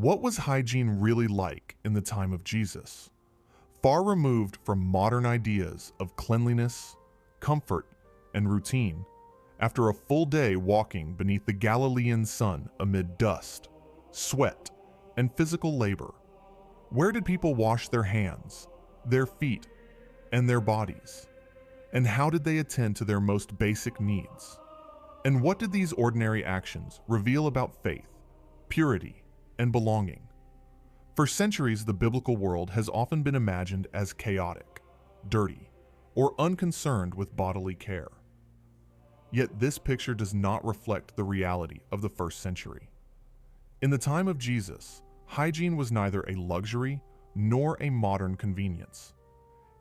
What was hygiene really like in the time of Jesus? Far removed from modern ideas of cleanliness, comfort, and routine, after a full day walking beneath the Galilean sun amid dust, sweat, and physical labor, where did people wash their hands, their feet, and their bodies? And how did they attend to their most basic needs? And what did these ordinary actions reveal about faith, purity, and belonging? For centuries, the biblical world has often been imagined as chaotic, dirty, or unconcerned with bodily care. Yet this picture does not reflect the reality of the first century. In the time of Jesus, hygiene was neither a luxury nor a modern convenience.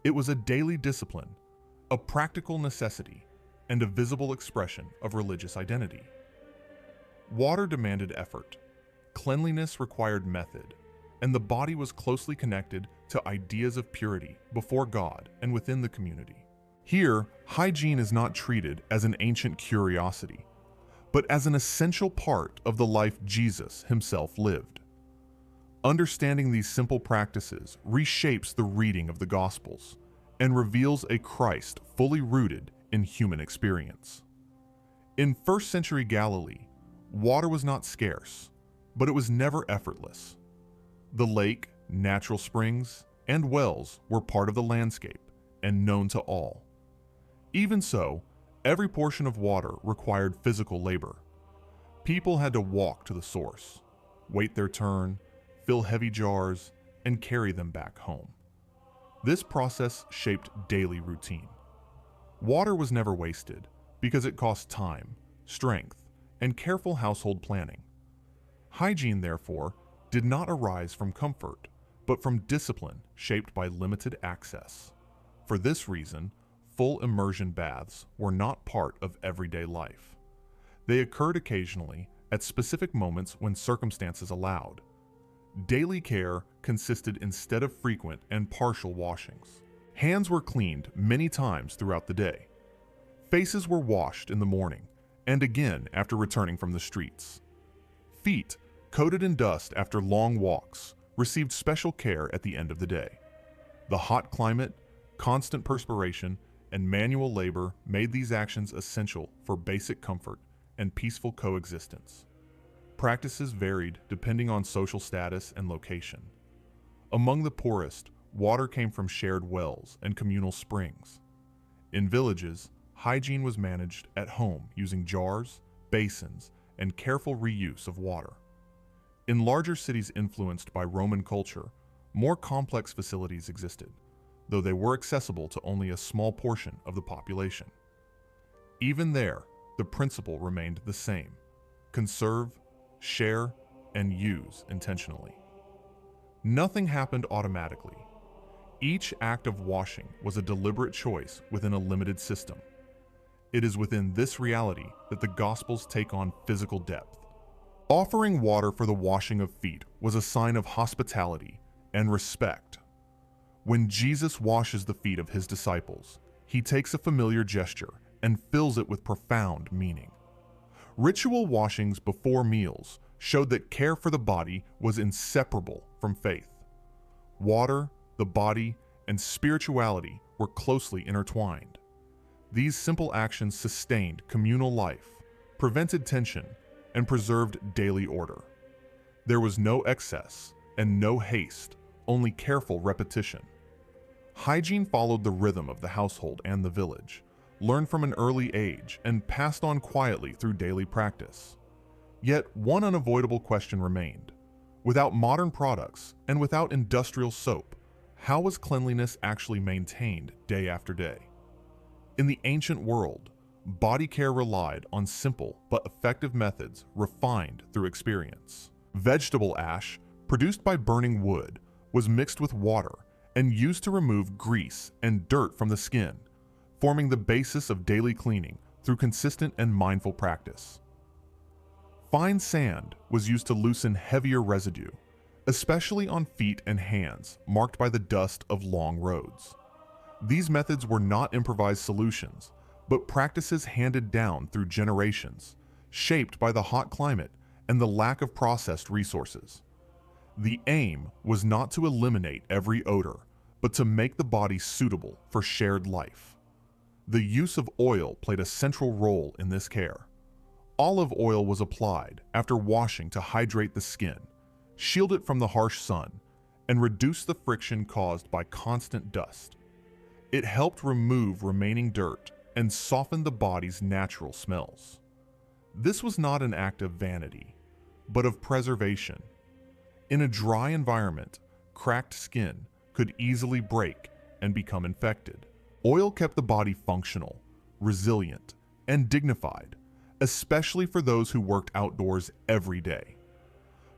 It was a daily discipline, a practical necessity, and a visible expression of religious identity. Water demanded effort, cleanliness required method, and the body was closely connected to ideas of purity before God and within the community. Here, hygiene is not treated as an ancient curiosity, but as an essential part of the life Jesus himself lived. Understanding these simple practices reshapes the reading of the Gospels and reveals a Christ fully rooted in human experience. In first century Galilee, water was not scarce, but it was never effortless. The lake, natural springs, and wells were part of the landscape and known to all. Even so, every portion of water required physical labor. People had to walk to the source, wait their turn, fill heavy jars, and carry them back home. This process shaped daily routine. Water was never wasted because it cost time, strength, and careful household planning. Hygiene, therefore, did not arise from comfort, but from discipline shaped by limited access. For this reason, full immersion baths were not part of everyday life. They occurred occasionally at specific moments when circumstances allowed. Daily care consisted instead of frequent and partial washings. Hands were cleaned many times throughout the day. Faces were washed in the morning and again after returning from the streets. Feet, coated in dust after long walks, received special care at the end of the day. The hot climate, constant perspiration, and manual labor made these actions essential for basic comfort and peaceful coexistence. Practices varied depending on social status and location. Among the poorest, water came from shared wells and communal springs. In villages, hygiene was managed at home using jars, basins, and careful reuse of water. In larger cities influenced by Roman culture, more complex facilities existed, though they were accessible to only a small portion of the population. Even there, the principle remained the same: conserve, share, and use intentionally. Nothing happened automatically. Each act of washing was a deliberate choice within a limited system. It is within this reality that the Gospels take on physical depth. Offering water for the washing of feet was a sign of hospitality and respect. When Jesus washes the feet of his disciples, he takes a familiar gesture and fills it with profound meaning. Ritual washings before meals showed that care for the body was inseparable from faith. Water, the body, and spirituality were closely intertwined. These simple actions sustained communal life, prevented tension, and preserved daily order. There was no excess and no haste, only careful repetition. Hygiene followed the rhythm of the household and the village, learned from an early age and passed on quietly through daily practice. Yet one unavoidable question remained. Without modern products and without industrial soap, how was cleanliness actually maintained day after day? In the ancient world, body care relied on simple but effective methods refined through experience. Vegetable ash, produced by burning wood, was mixed with water and used to remove grease and dirt from the skin, forming the basis of daily cleaning through consistent and mindful practice. Fine sand was used to loosen heavier residue, especially on feet and hands marked by the dust of long roads. These methods were not improvised solutions, but practices handed down through generations, shaped by the hot climate and the lack of processed resources. The aim was not to eliminate every odor, but to make the body suitable for shared life. The use of oil played a central role in this care. Olive oil was applied after washing to hydrate the skin, shield it from the harsh sun, and reduce the friction caused by constant dust. It helped remove remaining dirt and soften the body's natural smells. This was not an act of vanity, but of preservation. In a dry environment, cracked skin could easily break and become infected. Oil kept the body functional, resilient, and dignified, especially for those who worked outdoors every day.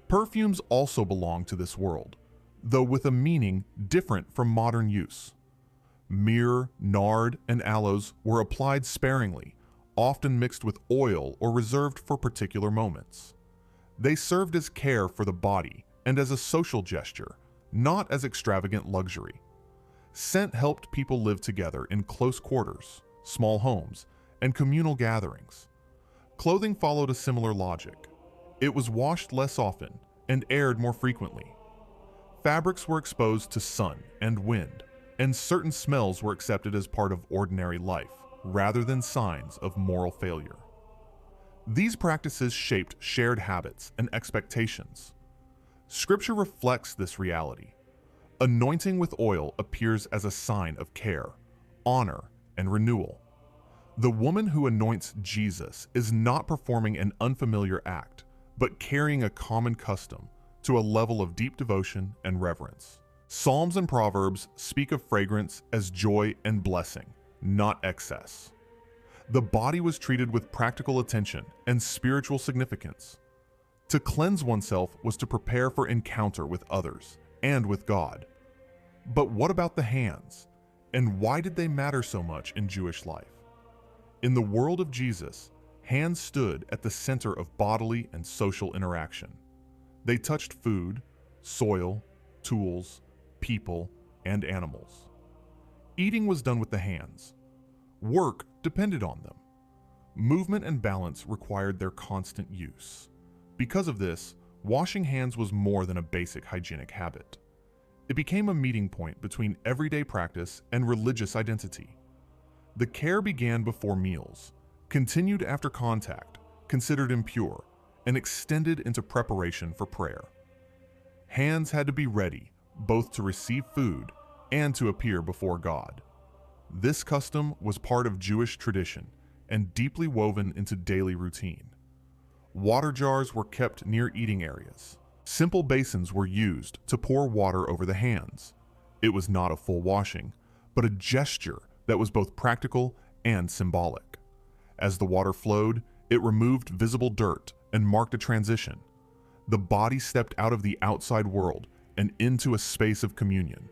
Perfumes also belong to this world, though with a meaning different from modern use. Myrrh, nard, and aloes were applied sparingly, often mixed with oil or reserved for particular moments. They served as care for the body and as a social gesture, not as extravagant luxury. Scent helped people live together in close quarters, small homes, and communal gatherings. Clothing followed a similar logic. It was washed less often and aired more frequently. Fabrics were exposed to sun and wind, and certain smells were accepted as part of ordinary life, rather than signs of moral failure. These practices shaped shared habits and expectations. Scripture reflects this reality. Anointing with oil appears as a sign of care, honor, and renewal. The woman who anoints Jesus is not performing an unfamiliar act, but carrying a common custom to a level of deep devotion and reverence. Psalms and Proverbs speak of fragrance as joy and blessing, not excess. The body was treated with practical attention and spiritual significance. To cleanse oneself was to prepare for encounter with others and with God. But what about the hands? And why did they matter so much in Jewish life? In the world of Jesus, hands stood at the center of bodily and social interaction. They touched food, soil, tools, people, and animals. Eating was done with the hands. Work depended on them. Movement and balance required their constant use. Because of this, washing hands was more than a basic hygienic habit. It became a meeting point between everyday practice and religious identity. The care began before meals, continued after contact, considered impure, and extended into preparation for prayer. Hands had to be ready, both to receive food and to appear before God. This custom was part of Jewish tradition and deeply woven into daily routine. Water jars were kept near eating areas. Simple basins were used to pour water over the hands. It was not a full washing, but a gesture that was both practical and symbolic. As the water flowed, it removed visible dirt and marked a transition. The body stepped out of the outside world and into a space of communion.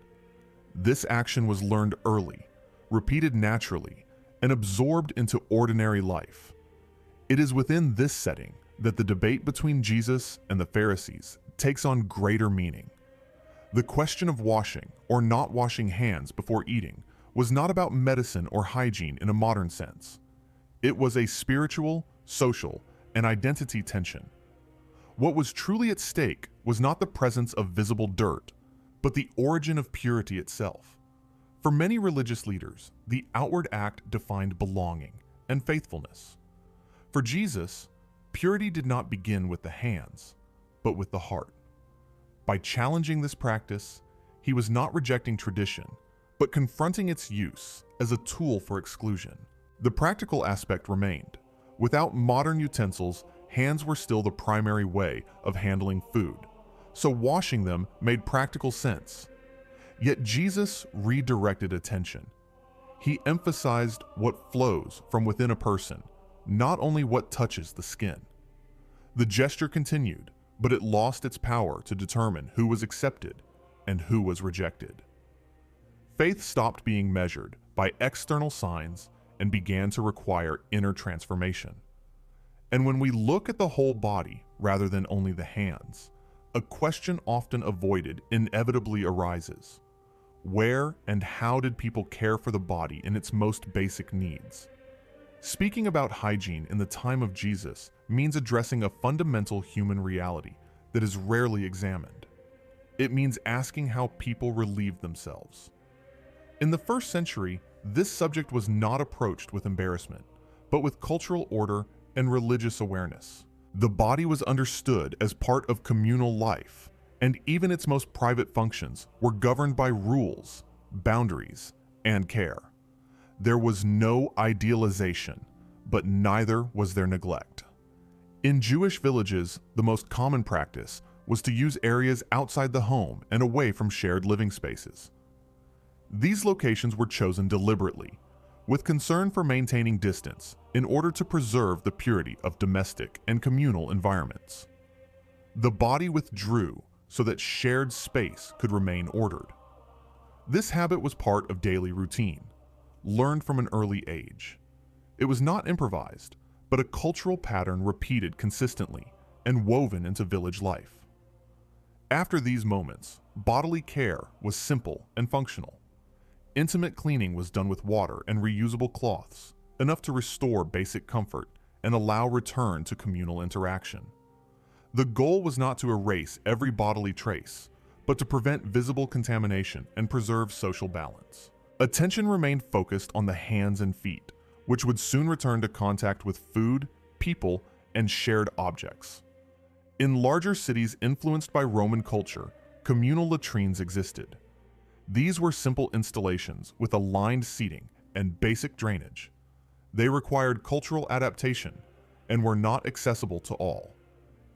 This action was learned early, repeated naturally, and absorbed into ordinary life. It is within this setting that the debate between Jesus and the Pharisees takes on greater meaning. The question of washing or not washing hands before eating was not about medicine or hygiene in a modern sense. It was a spiritual, social, and identity tension. What was truly at stake was not the presence of visible dirt, but the origin of purity itself. For many religious leaders, the outward act defined belonging and faithfulness. For Jesus, purity did not begin with the hands, but with the heart. By challenging this practice, he was not rejecting tradition, but confronting its use as a tool for exclusion. The practical aspect remained. Without modern utensils, hands were still the primary way of handling food, so washing them made practical sense. Yet Jesus redirected attention. He emphasized what flows from within a person, not only what touches the skin. The gesture continued, but it lost its power to determine who was accepted and who was rejected. Faith stopped being measured by external signs and began to require inner transformation. And when we look at the whole body rather than only the hands, a question often avoided inevitably arises. Where and how did people care for the body in its most basic needs? Speaking about hygiene in the time of Jesus means addressing a fundamental human reality that is rarely examined. It means asking how people relieve themselves. In the first century, this subject was not approached with embarrassment, but with cultural order and religious awareness. The body was understood as part of communal life, and even its most private functions were governed by rules, boundaries, and care. There was no idealization, but neither was there neglect. In Jewish villages, the most common practice was to use areas outside the home and away from shared living spaces. These locations were chosen deliberately, with concern for maintaining distance in order to preserve the purity of domestic and communal environments. The body withdrew so that shared space could remain ordered. This habit was part of daily routine, learned from an early age. It was not improvised, but a cultural pattern repeated consistently and woven into village life. After these moments, bodily care was simple and functional. Intimate cleaning was done with water and reusable cloths, enough to restore basic comfort and allow return to communal interaction. The goal was not to erase every bodily trace, but to prevent visible contamination and preserve social balance. Attention remained focused on the hands and feet, which would soon return to contact with food, people, and shared objects. In larger cities influenced by Roman culture, communal latrines existed. These were simple installations with aligned seating and basic drainage. They required cultural adaptation and were not accessible to all.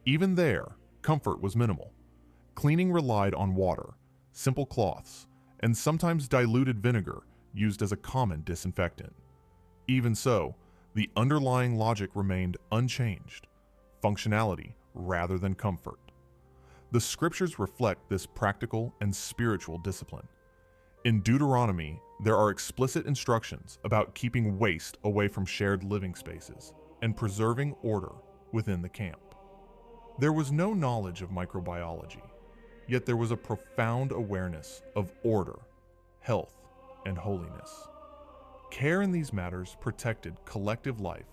Even there, comfort was minimal. Cleaning relied on water, simple cloths, and sometimes diluted vinegar used as a common disinfectant. Even so, the underlying logic remained unchanged: functionality rather than comfort. The scriptures reflect this practical and spiritual discipline. In Deuteronomy, there are explicit instructions about keeping waste away from shared living spaces and preserving order within the camp. There was no knowledge of microbiology, yet there was a profound awareness of order, health, and holiness. Care in these matters protected collective life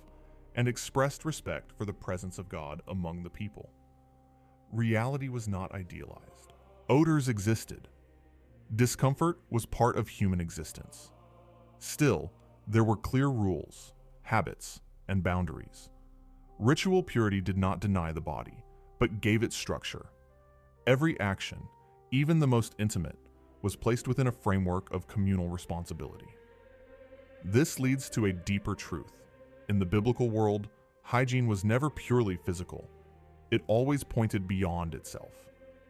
and expressed respect for the presence of God among the people. Reality was not idealized. Odors existed. Discomfort was part of human existence. Still, there were clear rules, habits, and boundaries. Ritual purity did not deny the body, but gave it structure. Every action, even the most intimate, was placed within a framework of communal responsibility. This leads to a deeper truth. In the biblical world, hygiene was never purely physical. It always pointed beyond itself,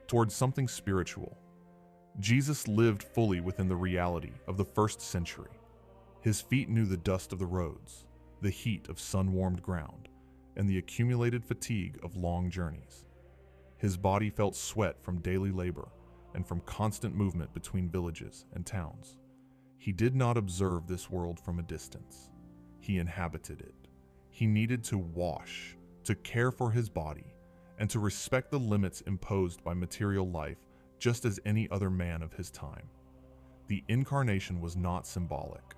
towards something spiritual. Jesus lived fully within the reality of the first century. His feet knew the dust of the roads, the heat of sun-warmed ground, and the accumulated fatigue of long journeys. His body felt sweat from daily labor and from constant movement between villages and towns. He did not observe this world from a distance. He inhabited it. He needed to wash, to care for his body, and to respect the limits imposed by material life just as any other man of his time. The incarnation was not symbolic.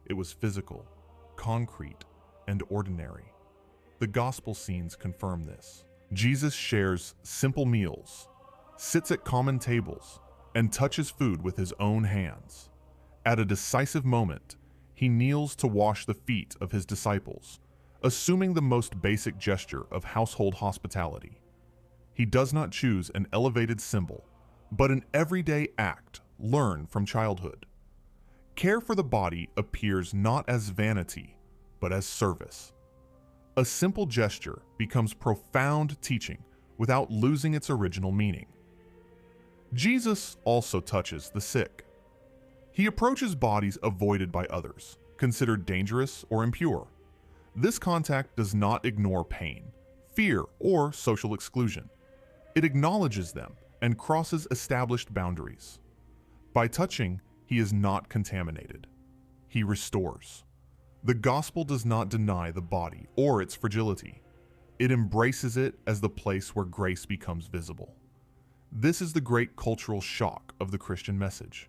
It was physical, concrete, and ordinary. The gospel scenes confirm this. Jesus shares simple meals, sits at common tables, and touches food with his own hands. At a decisive moment, he kneels to wash the feet of his disciples, assuming the most basic gesture of household hospitality. He does not choose an elevated symbol, but an everyday act learned from childhood. Care for the body appears not as vanity, but as service. A simple gesture becomes profound teaching without losing its original meaning. Jesus also touches the sick. He approaches bodies avoided by others, considered dangerous or impure. This contact does not ignore pain, fear, or social exclusion. It acknowledges them and crosses established boundaries. By touching, he is not contaminated. He restores. The gospel does not deny the body or its fragility. It embraces it as the place where grace becomes visible. This is the great cultural shock of the Christian message.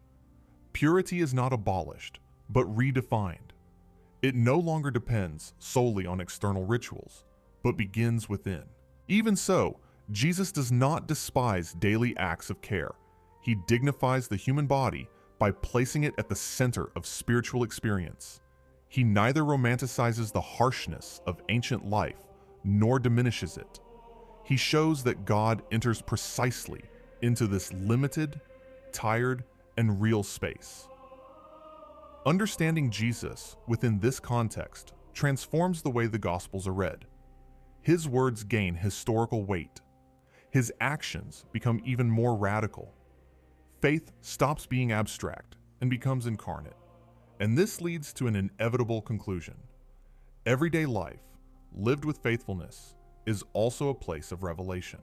Purity is not abolished, but redefined. It no longer depends solely on external rituals, but begins within. Even so, Jesus does not despise daily acts of care. He dignifies the human body by placing it at the center of spiritual experience. He neither romanticizes the harshness of ancient life nor diminishes it. He shows that God enters precisely into this limited, tired, and real space. Understanding Jesus within this context transforms the way the Gospels are read. His words gain historical weight. His actions become even more radical. Faith stops being abstract and becomes incarnate. And this leads to an inevitable conclusion. Everyday life, lived with faithfulness, is also a place of revelation.